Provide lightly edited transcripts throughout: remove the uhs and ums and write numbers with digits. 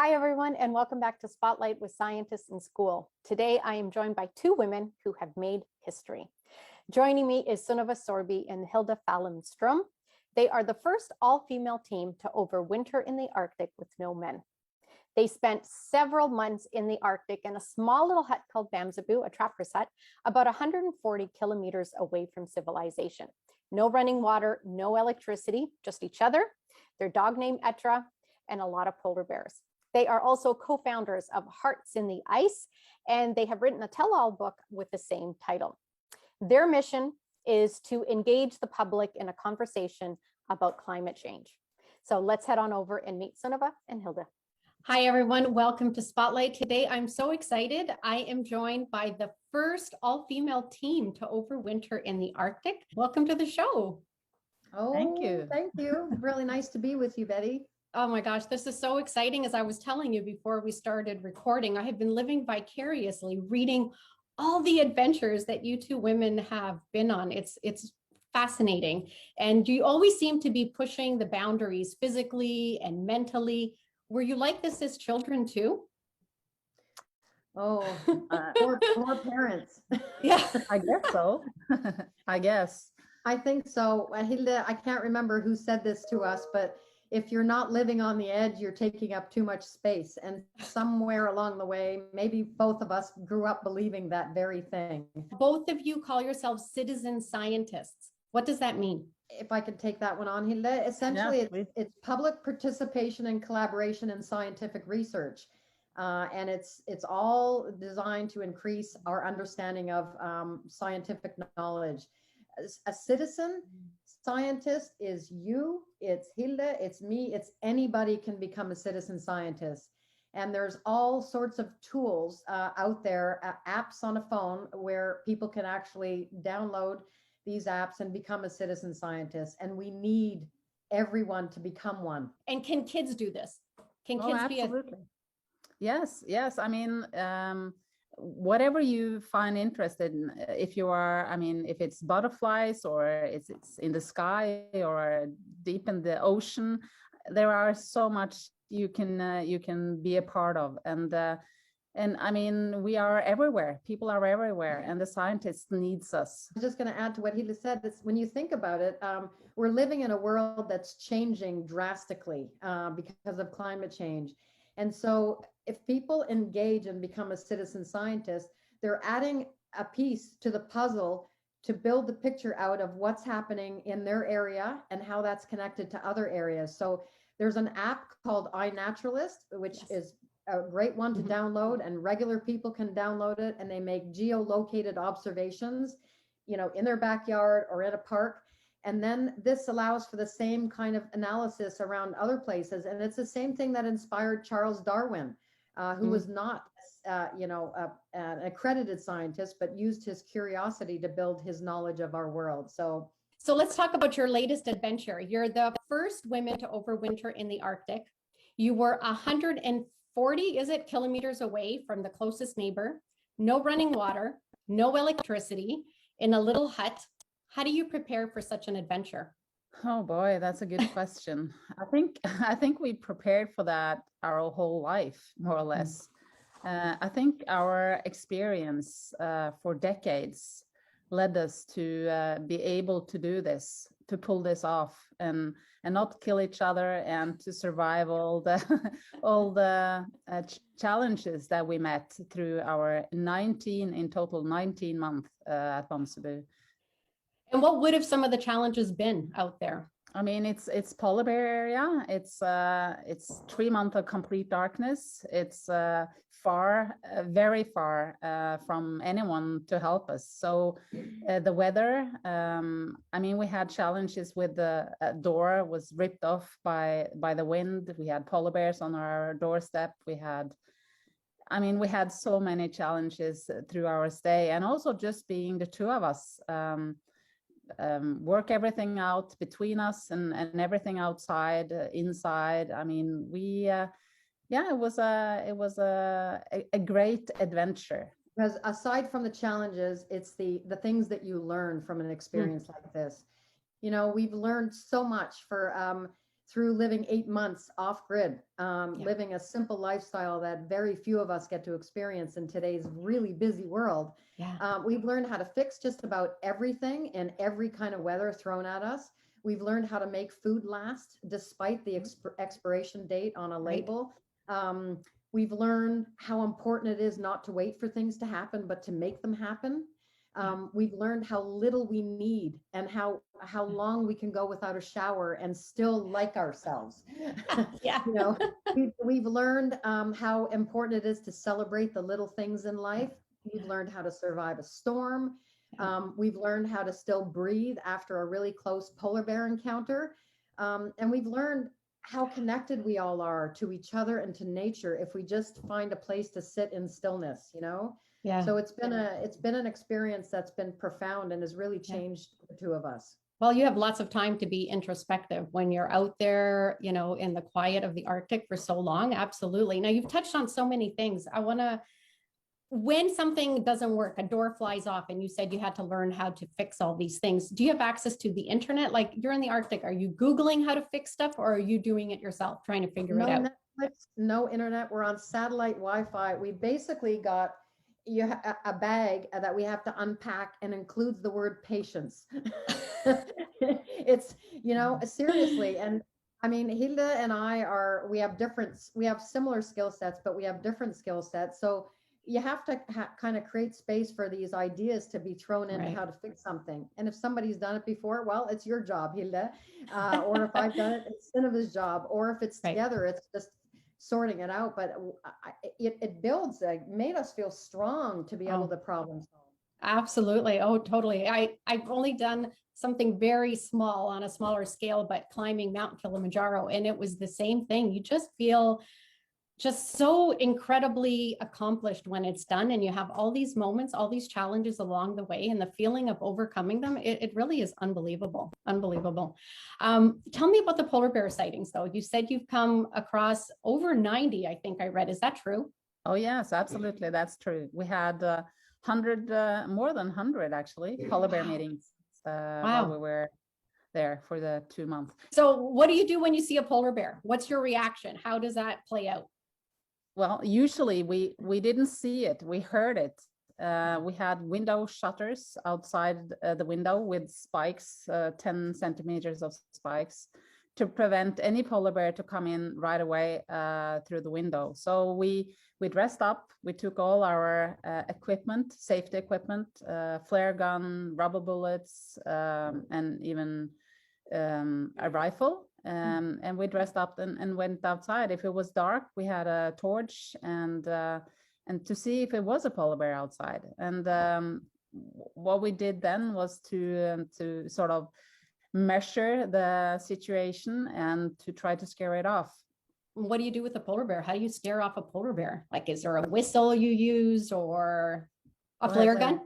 Hi, everyone, and welcome back to Spotlight with Scientists in School. Today, I am joined by two women who have made history. Joining me is Sunniva Sorby and Hilde Fålun Strøm. They are the first all-female team to overwinter in the Arctic with no men. They spent several months in the Arctic in a small little hut called Bamsebu, a trapper's hut, about 140 kilometers away from civilization. No running water, no electricity, just each other, their dog named Ettra, and a lot of polar bears. They are also co-founders of Hearts in the Ice, and they have written a tell-all book with the same title. Their mission is to engage the public in a conversation about climate change. So let's head on over and meet Sunniva and Hilde. Hi, everyone. Welcome to Spotlight. Today, I'm so excited. I am joined by the first all-female team to overwinter in the Arctic. Welcome to the show. Oh, thank you. Thank you. Really nice to be with you, Betty. Oh my gosh, this is so exciting. As I was telling you before we started recording, I have been living vicariously, reading all the adventures that you two women have been on. It's fascinating. And you always seem to be pushing the boundaries physically and mentally. Were you like this as children too? Oh, poor parents. Yeah, I guess so. I guess. I think so. Hilde, I can't remember who said this to us, but if you're not living on the edge, you're taking up too much space. And somewhere along the way, maybe both of us grew up believing that very thing. Both of you call yourselves citizen scientists. What does that mean? If I could take that one on, Hilde, essentially it's public participation and collaboration in scientific research. And it's all designed to increase our understanding of scientific knowledge. A citizen scientist is you, it's Hilde, it's me, it's anybody can become a citizen scientist. And there's all sorts of tools out there, apps on a phone where people can actually download these apps and become a citizen scientist. And we need everyone to become one. And can kids do this? Can kids absolutely. Yes. I mean, whatever you find interested in, if you are, I mean, if it's butterflies or it's in the sky or deep in the ocean, there are so much you can be a part of. And I mean, we are everywhere. People are everywhere, and the scientists needs us. I'm just going to add to what Hilde said. When you think about it, we're living in a world that's changing drastically because of climate change. And so if people engage and become a citizen scientist, they're adding a piece to the puzzle to build the picture out of what's happening in their area and how that's connected to other areas. So there's an app called iNaturalist, which is a great one to download, and regular people can download it, and they make geolocated observations, in their backyard or in a park. And then this allows for the same kind of analysis around other places. And it's the same thing that inspired Charles Darwin, who was not, an accredited scientist, but used his curiosity to build his knowledge of our world. So let's talk about your latest adventure. You're the first women to overwinter in the Arctic. You were 140, kilometers away from the closest neighbor, no running water, no electricity, in a little hut. How do you prepare for such an adventure? Oh boy, that's a good question. I think we prepared for that our whole life, more or less. I think our experience for decades led us to be able to do this, to pull this off, and not kill each other, and to survive all the challenges that we met through our 19 months at Bamsebu. And what would have some of the challenges been out there? I mean, it's polar bear area. It's 3 months of complete darkness. It's very far from anyone to help us. So the weather, I mean, we had challenges with the door was ripped off by the wind. We had polar bears on our doorstep. We had so many challenges through our stay, and also just being the two of us. Work everything out between us and everything outside, inside. I mean, it was a great adventure. Because aside from the challenges, it's the things that you learn from an experience like this. We've learned so much through living 8 months off grid, living a simple lifestyle that very few of us get to experience in today's really busy world. We've learned how to fix just about everything and every kind of weather thrown at us. We've learned how to make food last despite the expiration date on a label. We've learned how important it is not to wait for things to happen, but to make them happen. We've learned how little we need and how long we can go without a shower and still like ourselves. You know, we've learned how important it is to celebrate the little things in life. We've learned how to survive a storm. We've learned how to still breathe after a really close polar bear encounter. And we've learned how connected we all are to each other and to nature if we just find a place to sit in stillness, you know? So it's been an experience that's been profound and has really changed the two of us. Well, you have lots of time to be introspective when you're out there, you know, in the quiet of the Arctic for so long. Absolutely. Now, you've touched on so many things. I want to, when something doesn't work, a door flies off, and you said you had to learn how to fix all these things. Do you have access to the internet? Like, you're in the Arctic. Are you Googling how to fix stuff, or are you doing it yourself, trying to figure it out? Netflix, no internet. We're on satellite Wi-Fi. We basically got a bag that we have to unpack and includes the word patience. It's, you know, seriously. And I mean, Hilde and I we have similar skill sets, but we have different skill sets. So you have to kind of create space for these ideas to be thrown into how to fix something. And if somebody's done it before, well, it's your job, Hilde. Or if I've done it, it's Sunniva's job. Or if it's together, it's just sorting it out. But it builds, made us feel strong to be able to problem solve. Absolutely. Oh, totally. I've only done something very small on a smaller scale, but climbing Mount Kilimanjaro. And it was the same thing. You just feel just so incredibly accomplished when it's done, and you have all these moments, all these challenges along the way, and the feeling of overcoming them. It really is unbelievable. Unbelievable. Tell me about the polar bear sightings, though. You said you've come across over 90, I think I read. Is that true? Oh, yes, absolutely. That's true. We had 100, more than 100 actually, polar bear meetings while we were there for the 2 months. So what do you do when you see a polar bear? What's your reaction? How does that play out? Well, usually we didn't see it, we heard it. We had window shutters outside the window with spikes, 10 centimeters of spikes, to prevent any polar bear to come in right away through the window. So we dressed up, we took all our equipment, safety equipment, flare gun, rubber bullets, and even a rifle. And we dressed up and went outside. If it was dark, we had a torch and to see if it was a polar bear outside. And what we did then was to sort of measure the situation and to try to scare it off. What do you do with a polar bear? How do you scare off a polar bear? Like, is there a whistle you use or a flare gun?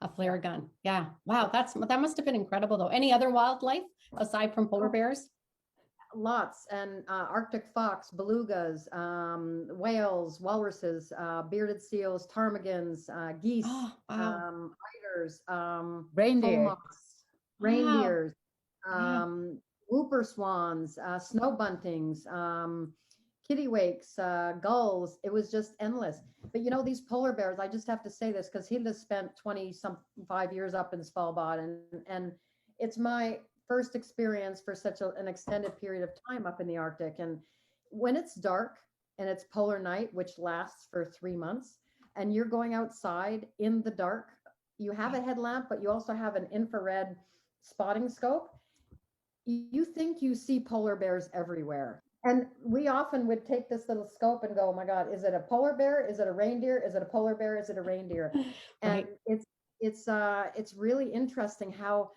A flare gun. Yeah. Wow. That must have been incredible, though. Any other wildlife aside from polar bears? Lots. And Arctic fox, belugas, whales, walruses, bearded seals, ptarmigans, geese, eiders, reindeer, reindeers, whooper swans, snow buntings, kittiwakes, gulls. It was just endless. But you know, these polar bears, I just have to say this because Hilde spent 25 years up in Svalbard, and it's my first experience for such an extended period of time up in the Arctic. And when it's dark and it's polar night, which lasts for 3 months, and you're going outside in the dark, you have a headlamp, but you also have an infrared spotting scope. You think you see polar bears everywhere. And we often would take this little scope and go, oh my God, is it a polar bear? Is it a reindeer? Is it a polar bear? Is it a reindeer? And it's really interesting how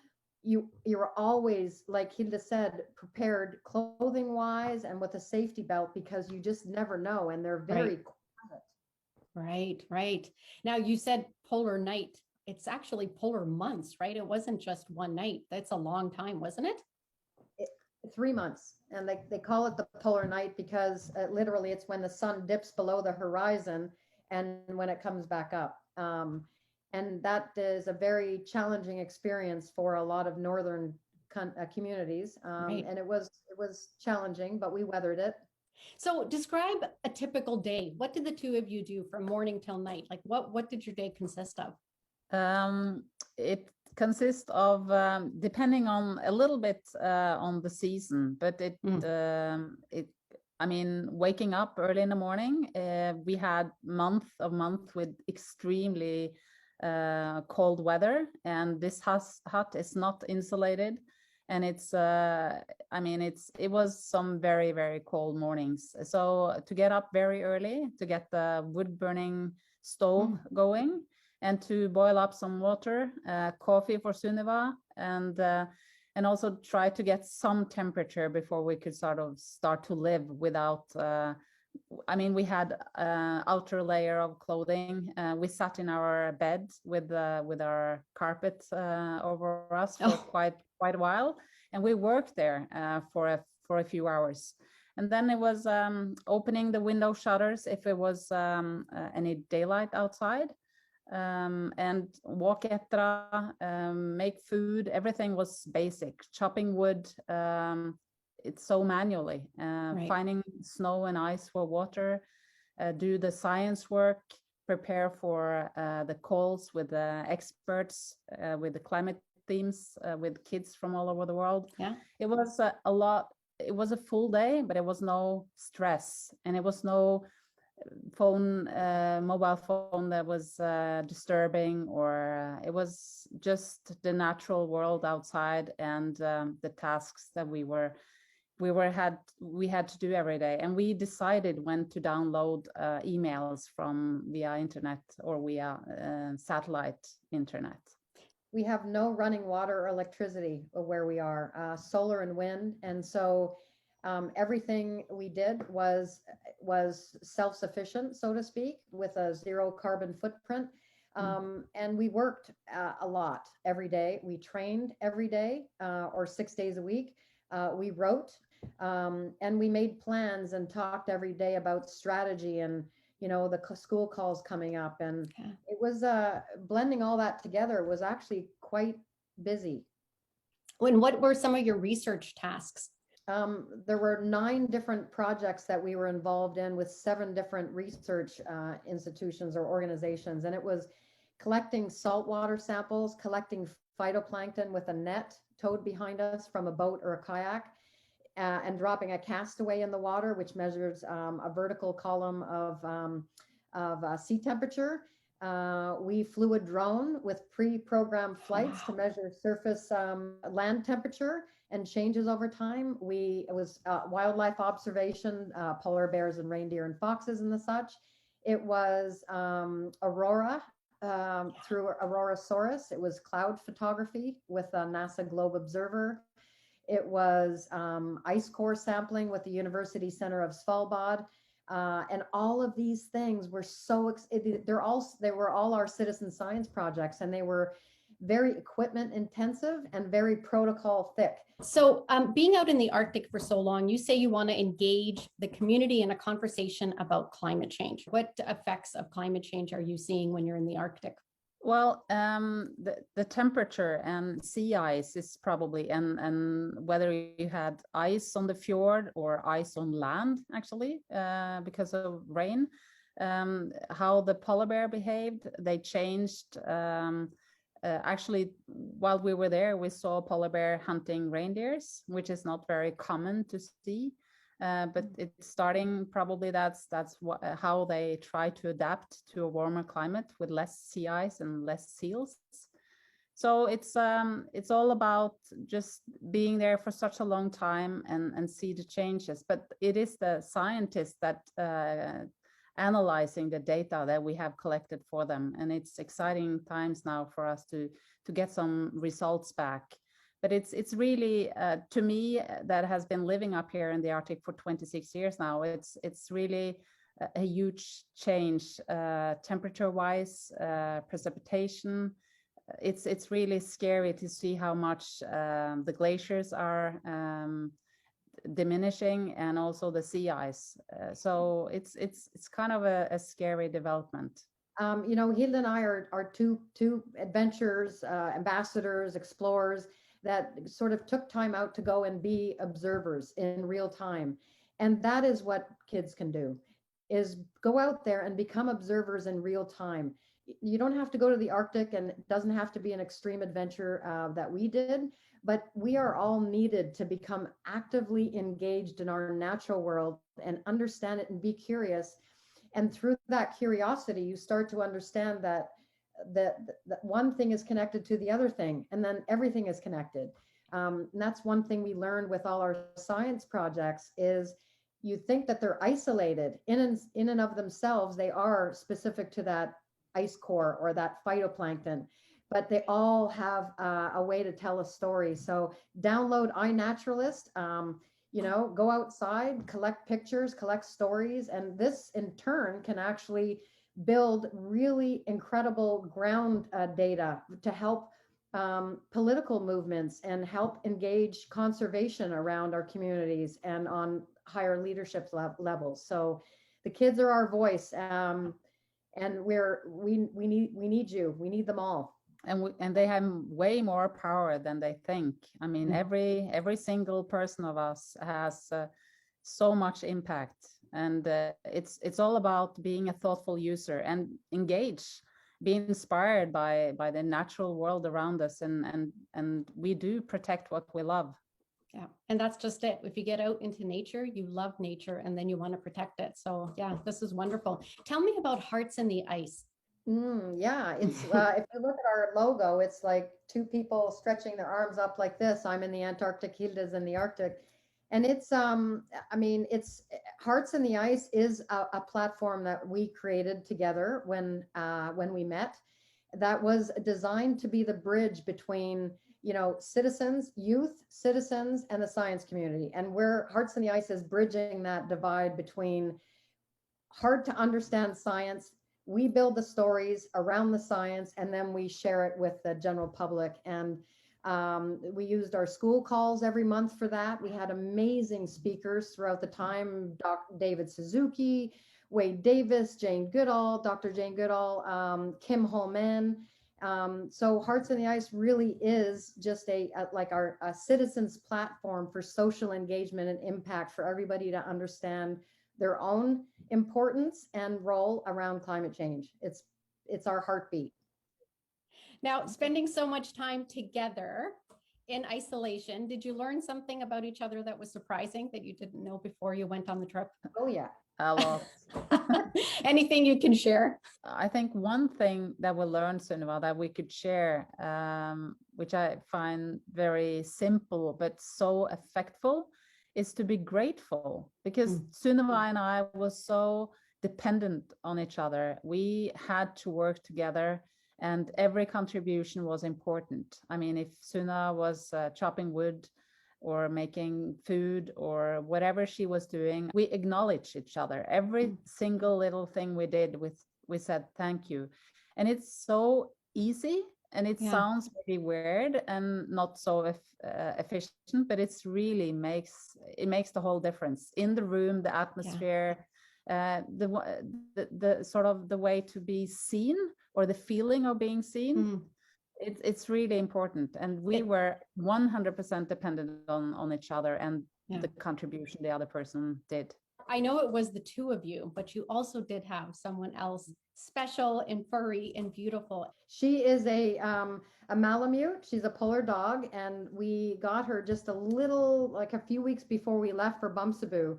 you're always, like Hilde said, prepared clothing wise and with a safety belt, because you just never know. And they're very quiet. Right. Now, you said polar night. It's actually polar months, right? It wasn't just one night. That's a long time, wasn't it? 3 months. And they call it the polar night because literally it's when the sun dips below the horizon and when it comes back up. And that is a very challenging experience for a lot of northern communities, Right. and it was challenging, but we weathered it. So describe a typical day. What did the two of you do from morning till night? Like what did your day consist of? It consists of depending on a little bit on the season, but I mean, waking up early in the morning. We had month with extremely cold weather, and this hut is not insulated, and it's I mean, it was some very, very cold mornings. So to get up very early to get the wood burning stove going, and to boil up some water, coffee for Sunniva, and also try to get some temperature before we could sort of start to live without. I mean, we had outer layer of clothing. We sat in our bed with our carpet over us for quite a while, and we worked there for a few hours. And then it was opening the window shutters if it was any daylight outside, and walk Ettra, make food. Everything was basic. Chopping wood, it's so manually. Finding snow and ice for water, do the science work, prepare for the calls with the experts, with the climate themes, with kids from all over the world. Yeah, it was a lot. It was a full day, but it was no stress, and it was no mobile phone that was disturbing, or it was just the natural world outside, and the tasks that we had to do every day. And we decided when to download emails from via internet or via satellite internet. We have no running water or electricity where we are, solar and wind, and so everything we did was self-sufficient, so to speak, with a zero carbon footprint. And we worked a lot every day. We trained every day, or 6 days a week. We wrote, and we made plans and talked every day about strategy and, you know, the school calls coming up. And it was blending all that together was actually quite busy. And what were some of your research tasks? There were 9 different projects that we were involved in with 7 different research institutions or organizations. And it was collecting saltwater samples, collecting phytoplankton with a net towed behind us from a boat or a kayak, and dropping a castaway in the water, which measures a vertical column of sea temperature. We flew a drone with pre-programmed flights to measure surface land temperature and changes over time. It was wildlife observation, polar bears and reindeer and foxes and the such. It was aurora through aurorasaurus. It was cloud photography with a NASA Globe Observer. It was ice core sampling with the University Center of Svalbard. And all of these things were they were all our citizen science projects, and they were very equipment intensive and very protocol thick. So being out in the Arctic for so long, you say you want to engage the community in a conversation about climate change. What effects of climate change are you seeing when you're in the Arctic? Well, the temperature and sea ice is probably, and whether you had ice on the fjord or ice on land, actually, because of rain, how the polar bear behaved, they changed. Actually, while we were there, we saw polar bear hunting reindeers, which is not very common to see. But it's starting, probably that's how they try to adapt to a warmer climate with less sea ice and less seals. So it's all about just being there for such a long time and see the changes. But it is the scientists that analyzing the data that we have collected for them, and it's exciting times now for us to get some results back. But it's really, to me, that has been living up here in the Arctic for 26 years now, it's really a huge change, temperature-wise, precipitation. It's really scary to see how much the glaciers are diminishing, and also the sea ice. So it's kind of a scary development. You know, Hilde and I are two adventurers, ambassadors, explorers that sort of took time out to go and be observers in real time. And that is what kids can do, is go out there and become observers in real time. You don't have to go to the Arctic, and it doesn't have to be an extreme adventure that we did, but we are all needed to become actively engaged in our natural world and understand it and be curious. And through that curiosity, you start to understand that one thing is connected to the other thing, and then everything is connected. And that's one thing we learned with all our science projects is you think that they're isolated in and of themselves. They are specific to that ice core or that phytoplankton, but they all have a way to tell a story. So download iNaturalist, go outside, collect pictures, collect stories, and this in turn can actually build really incredible ground data to help political movements and help engage conservation around our communities and on higher leadership levels. So the kids are our voice, and we need you. We need them all. And they have way more power than they think. I mean, every single person of us has so much impact, and it's all about being a thoughtful user and engage, be inspired by the natural world around us, and we do protect what we love. Yeah, and that's just it. If you get out into nature, you love nature, and then you want to protect it. So yeah, this is wonderful. Tell me about Hearts in the Ice. Yeah, it's if you look at our logo, it's like two people stretching their arms up like this. I'm in the Antarctic, Hilde's in the Arctic. And it's it's Hearts in the Ice is a platform that we created together when we met, that was designed to be the bridge between citizens, youth, citizens, and the science community. And where Hearts in the Ice is bridging that divide between hard to understand science. We build the stories around the science, and then we share it with the general public. And we used our school calls every month for that. We had amazing speakers throughout the time: David Suzuki, Wade Davis, Jane Goodall, Dr. Jane Goodall, Kim Holman. So Hearts in the Ice really is just a citizens platform for social engagement and impact for everybody to understand their own importance and role around climate change. It's our heartbeat. Now, spending so much time together in isolation, did you learn something about each other that was surprising that you didn't know before you went on the trip? Oh yeah. A lot. Anything you can share? I think one thing that we learned, Sunniva, that we could share, which I find very simple but so effectful, is to be grateful, because Sunniva and I was so dependent on each other. We had to work together, and every contribution was important. I mean, if Sunna was chopping wood or making food or whatever she was doing, we acknowledged each other. Every single little thing we did, we said thank you. And it's so easy, and it sounds maybe weird and not so efficient, but it's really makes the whole difference in the room, the atmosphere, the sort of the way to be seen, or the feeling of being seen. It's really important, and we were 100% dependent on each other and the contribution the other person did. I know it was the two of you, but you also did have someone else special and furry and beautiful. She is a malamute. She's a polar dog, and we got her just a few weeks before we left for Bamsebu,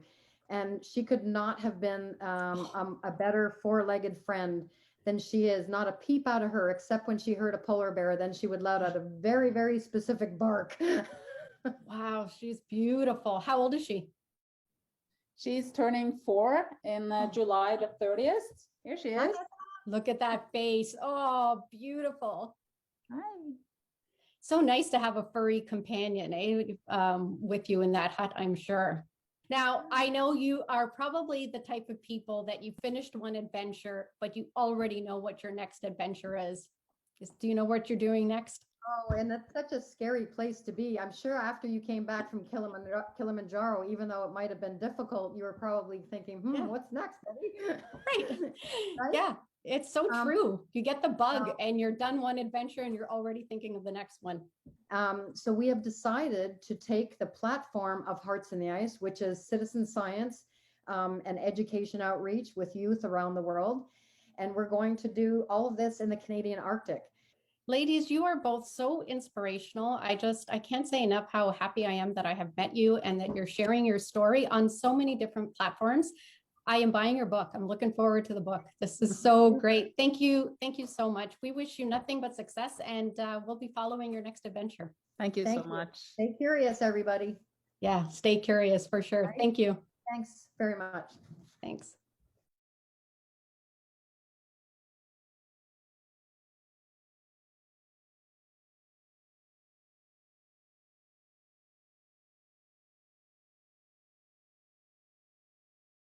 and she could not have been a better four-legged friend than she is. Not a peep out of her, except when she heard a polar bear, then she would let out a very, very specific bark. Wow, she's beautiful. How old is she? She's turning 4 in July the 30th. Here she is. Look at that face. Oh, beautiful. Hi. So nice to have a furry companion with you in that hut, I'm sure. Now, I know you are probably the type of people that you finished one adventure, but you already know what your next adventure is. Do you know what you're doing next? Oh, and that's such a scary place to be. I'm sure after you came back from Kilimanjaro, even though it might have been difficult, you were probably thinking, Yeah. what's next, Eddie? Right. Right? Yeah, it's so true. You get the bug um, and you're done one adventure and you're already thinking of the next one. So we have decided to take the platform of Hearts in the Ice, which is citizen science and education outreach with youth around the world. And we're going to do all of this in the Canadian Arctic. Ladies, you are both so inspirational. I can't say enough how happy I am that I have met you and that you're sharing your story on so many different platforms. I am buying your book. I'm looking forward to the book. This is so great. Thank you. Thank you so much. We wish you nothing but success, and we'll be following your next adventure. Thank you Thank so you. much. Stay curious, everybody. Yeah, stay curious for sure. Right. Thank you. Thanks very much. Thanks.